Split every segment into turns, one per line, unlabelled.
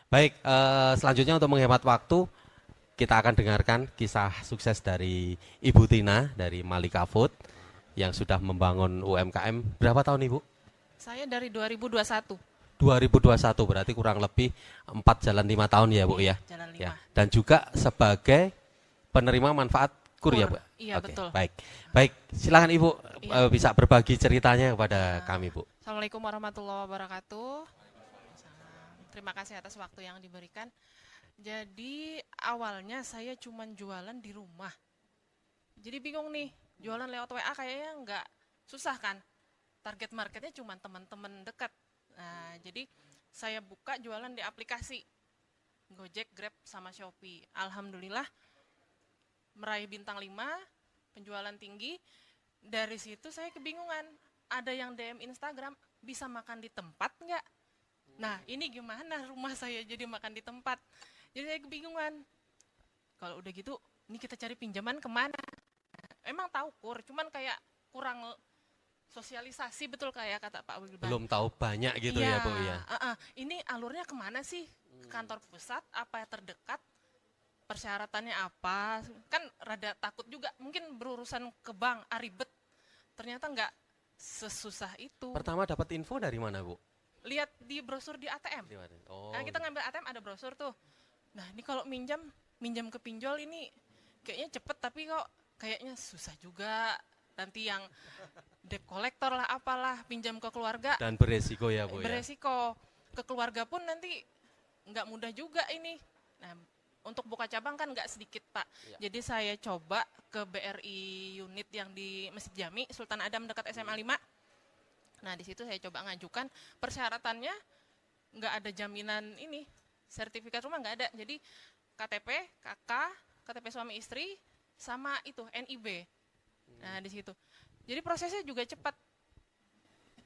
Baik, selanjutnya untuk menghemat waktu, kita akan dengarkan kisah sukses dari Ibu Tina dari Malika Food yang sudah membangun UMKM. Berapa tahun Ibu?
Saya dari 2021.
2021, berarti kurang lebih 4 jalan 5 tahun ya Bu
Iya,
ya.
jalan
Ya,
5.
dan juga sebagai penerima manfaat kur ya
Kur.
Bu.
Iya,
Oke,
betul.
baik. Baik, silakan Ibu
Iya.
bisa berbagi ceritanya kepada kami Bu.
Assalamualaikum warahmatullahi wabarakatuh. Terima kasih atas waktu yang diberikan. Jadi awalnya saya cuman jualan di rumah. Jadi bingung nih, jualan lewat WA kayaknya nggak susah kan? Target marketnya cuma teman-teman dekat. Nah, jadi saya buka jualan di aplikasi Gojek, Grab, sama Shopee. Alhamdulillah meraih bintang 5, penjualan tinggi. Dari situ saya kebingungan. Ada yang DM Instagram, bisa makan di tempat nggak? Nah, ini gimana rumah saya jadi makan di tempat? Jadi saya kebingungan. Kalau udah gitu, ini kita cari pinjaman kemana? Emang tahu kur, cuman kayak kurang sosialisasi, betul kayak kata Pak Wilban.
Belum tahu banyak gitu
Iya,
ya Bu ya.
ini alurnya kemana sih? Ke kantor pusat, apa yang terdekat? Persyaratannya apa? Kan rada takut juga, mungkin berurusan ke bank, ribet. Ternyata nggak sesusah itu.
Pertama dapat info dari mana Bu?
Lihat di brosur di ATM.
Di mana? Oh,
Nah, kita ngambil ATM ada brosur tuh. Nah, ini kalau minjam ke pinjol ini kayaknya cepet tapi kok kayaknya susah juga. Nanti yang debt collector lah apalah, pinjam ke keluarga
dan beresiko ya Bu ya.
beresiko. Ke keluarga pun nanti nggak mudah juga ini. Nah, untuk buka cabang kan nggak sedikit Pak.
Ya.
Jadi saya coba ke BRI unit yang di Masjid Jami, Sultan Adam dekat SMA 5. Nah, di situ saya coba ngajukan, persyaratannya nggak ada jaminan ini, sertifikat rumah nggak ada. Jadi KTP, KK, KTP suami istri, sama itu NIB. Nah, di situ. Jadi prosesnya juga cepat.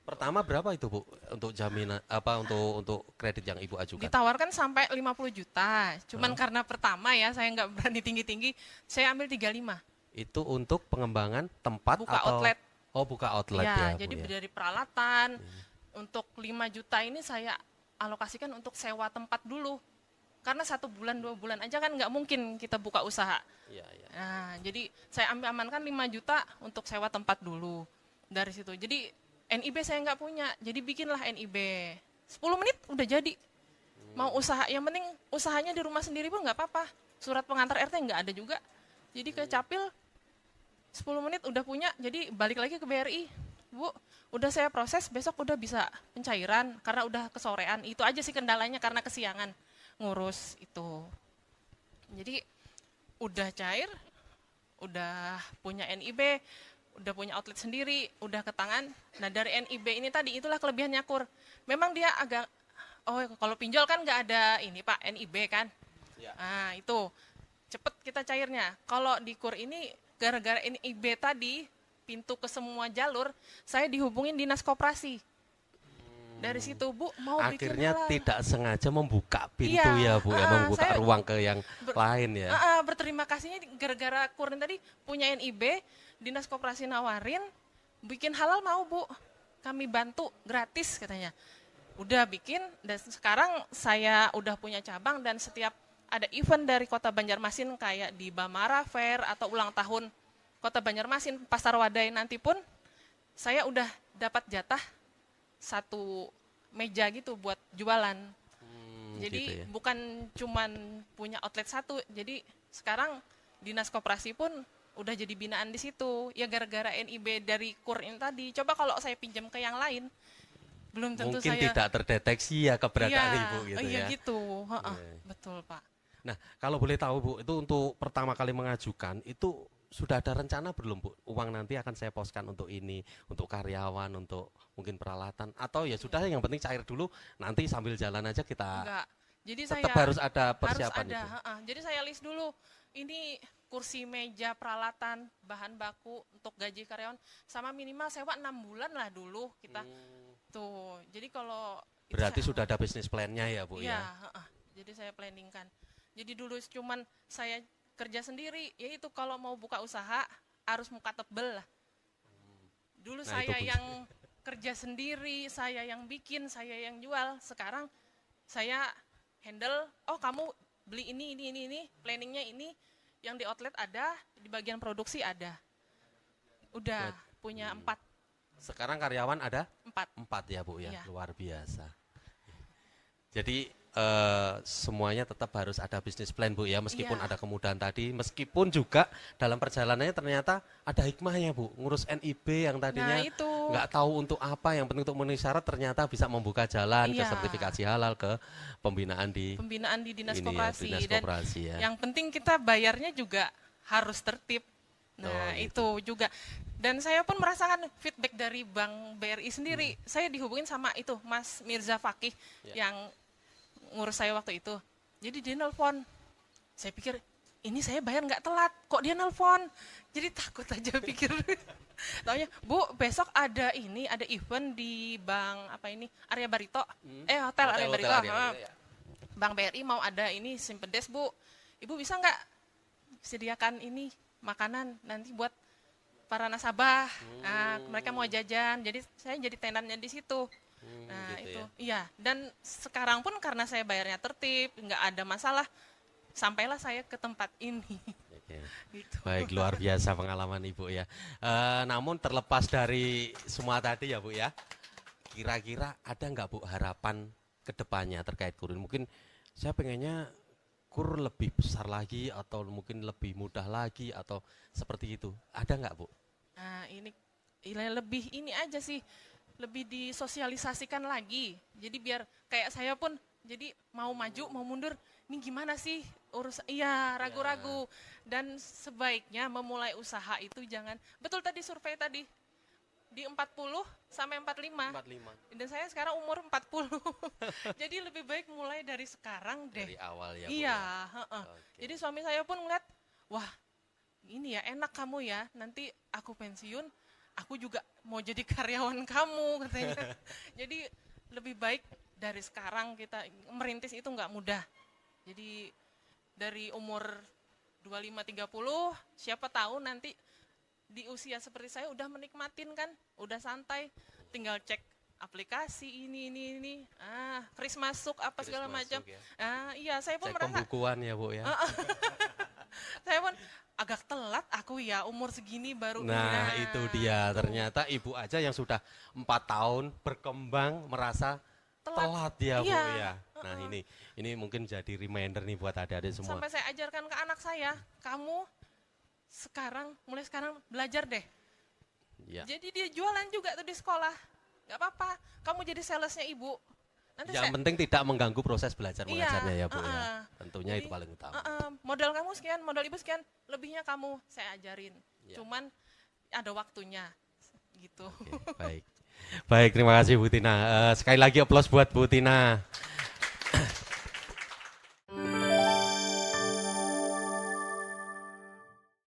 Pertama berapa itu Bu untuk jaminan apa untuk kredit yang Ibu ajukan?
Ditawarkan sampai 50 juta. Cuman
Hah?
karena pertama ya, saya nggak berani tinggi-tinggi, saya ambil 35.
Itu untuk pengembangan tempat
Buka
atau
outlet.
buka outlet
Ya,
ya
jadi
Bu ya.
dari peralatan, untuk 5 juta ini saya alokasikan untuk sewa tempat dulu. Karena 1 bulan, 2 bulan aja kan nggak mungkin kita buka usaha.
Iya, iya.
Nah, jadi saya amankan 5 juta untuk sewa tempat dulu. Dari situ. Jadi NIB saya nggak punya, jadi bikinlah NIB. 10 menit udah jadi. Mau usaha, yang penting usahanya di rumah sendiri pun nggak apa-apa. Surat pengantar RT nggak ada juga. Jadi ke Capil 10 menit udah punya, jadi balik lagi ke BRI. Bu, udah saya proses, besok udah bisa pencairan karena udah kesorean. Itu aja sih kendalanya karena kesiangan ngurus itu. Jadi udah cair, udah punya NIB, udah punya outlet sendiri, udah ke tangan. Nah, dari NIB ini tadi itulah kelebihannya kur. Memang dia agak, oh kalau pinjol kan nggak ada ini Pak, NIB kan.
Ya.
Nah, itu cepet kita cairnya. Kalau di kur ini gara-gara NIB tadi, pintu ke semua jalur, saya dihubungin dinas koperasi. Dari situ, Bu, mau bikin
Akhirnya
halal.
tidak sengaja membuka pintu
Iya,
ya Bu ya, membuka
saya
ruang ke yang lain ya.
berterima kasihnya gara-gara kurin tadi punya NIB, dinas koperasi nawarin, bikin halal mau Bu, kami bantu gratis katanya. Udah bikin, dan sekarang saya udah punya cabang dan setiap ada event dari kota Banjarmasin kayak di Bamara Fair atau ulang tahun kota Banjarmasin, Pasar Wadai nanti pun saya udah dapat jatah satu meja gitu buat jualan. Jadi
Gitu ya.
bukan cuman punya outlet satu, jadi sekarang dinas koperasi pun udah jadi binaan di situ. Ya gara-gara NIB dari kur ini tadi. Coba kalau saya pinjam ke yang lain, belum tentu
Mungkin
saya.
tidak terdeteksi ya keberadaan
Iya,
Ibu gitu
iya
ya.
gitu. Heeh,
Iya.
betul Pak.
Nah, kalau boleh tahu Bu, itu untuk pertama kali mengajukan itu sudah ada rencana belum Bu? Uang nanti akan saya poskan untuk ini, untuk karyawan, untuk mungkin peralatan, atau ya sudah yang penting cair dulu, nanti sambil jalan aja kita
Enggak. Jadi
tetap
saya
harus ada
harus
persiapan
ada.
itu.
Jadi saya list dulu. Ini kursi, meja, peralatan, bahan baku untuk gaji karyawan, sama minimal sewa 6 bulan lah dulu kita. Tuh. Jadi kalau itu
Berarti
saya
sudah ada bisnis plan-nya ya Bu
iya,
ya.
jadi saya planningkan. Jadi dulu cuman saya kerja sendiri, yaitu kalau mau buka usaha harus muka tebel lah. Dulu
Nah, itu
saya
kunci.
yang kerja sendiri, saya yang bikin, saya yang jual. Sekarang saya handle, oh kamu beli ini, planningnya ini, yang di outlet ada, di bagian produksi ada. Udah punya 4.
Sekarang karyawan ada
4.
4 ya Bu ya,
Iya.
luar biasa. Jadi semuanya tetap harus ada bisnis plan Bu ya, meskipun
Iya.
ada kemudahan tadi, meskipun juga dalam perjalanannya ternyata ada hikmahnya Bu. Ngurus NIB yang tadinya
Nah itu,
nggak tahu untuk apa, yang penting untuk memenuhi syarat, ternyata bisa membuka jalan ke
Iya.
sertifikasi halal, ke pembinaan di
pembinaan di dinas
ini ya,
koperasi.
dinas
Dan
koperasi ya.
yang penting kita bayarnya juga harus tertib. Nah,
Oh, gitu.
itu juga. Dan saya pun merasakan feedback dari Bank BRI sendiri. Saya dihubungin sama itu, Mas Mirza Fakih
Ya.
yang ngurus saya waktu itu. Jadi dia nelpon. Saya pikir, ini saya bayar nggak telat, kok dia nelpon? Jadi takut aja pikir. Taunya, Bu, besok ada event di Bank apa ini, Arya Barito. Hotel Arya Barito.
ya.
Bank BRI mau ada ini simpedes, Bu. Ibu bisa nggak sediakan ini makanan nanti buat para nasabah. Nah, mereka mau jajan. Jadi saya jadi tenannya di situ. Nah,
Gitu
itu.
ya.
Iya, dan sekarang pun karena saya bayarnya tertib, nggak ada masalah. Sampailah saya ke tempat ini.
Oke.
Gitu.
Baik, luar biasa pengalaman Ibu ya. Namun terlepas dari semua tadi ya Bu ya, kira-kira ada nggak Bu harapan ke depannya terkait kurin? Mungkin saya pengennya kur lebih besar lagi, atau mungkin lebih mudah lagi, atau seperti itu. Ada nggak Bu?
Nah, ini lebih ini aja sih, lebih disosialisasikan lagi. Jadi biar kayak saya pun jadi mau maju, mau mundur, ini gimana sih ragu-ragu. Dan sebaiknya memulai usaha itu jangan, betul tadi survei tadi, di 40 sampai 45.
45.
Dan saya sekarang umur 40. Jadi lebih baik mulai dari sekarang deh.
Dari awal ya Bu
Iya,
ya.
heeh.
Oke.
Jadi suami saya pun ngeliat, wah ini ya enak kamu ya, nanti aku pensiun, aku juga mau jadi karyawan kamu katanya. Jadi lebih baik dari sekarang kita merintis itu nggak mudah. Jadi dari umur 25-30, siapa tahu nanti di usia seperti saya udah menikmatin kan, udah santai, tinggal cek aplikasi ini, kris masuk apa
Kris
segala
masuk
macam.
ya.
Iya, saya pun
Cek
merasa,
pembukuan ya Bu ya.
saya pun agak telat aku ya umur segini baru.
Nah itu dia, ternyata Ibu aja yang sudah 4 tahun berkembang merasa telat ya Bu
Iya.
ya. Nah ini mungkin jadi reminder nih buat adik-adik semua.
Sampai saya ajarkan ke anak saya, kamu mulai sekarang belajar deh.
Ya.
Jadi dia jualan juga tuh di sekolah. Gak apa-apa, kamu jadi salesnya ibu. Nanti
Yang penting tidak mengganggu proses belajar
Iya,
mengajarnya ya Bu ya. Tentunya
Jadi,
itu paling utama.
modal kamu sekian, modal ibu sekian, lebihnya kamu saya ajarin.
Ya.
Cuman ada waktunya gitu.
Oke, baik. Baik, terima kasih Bu Tina. Sekali lagi aplaus buat Bu Tina.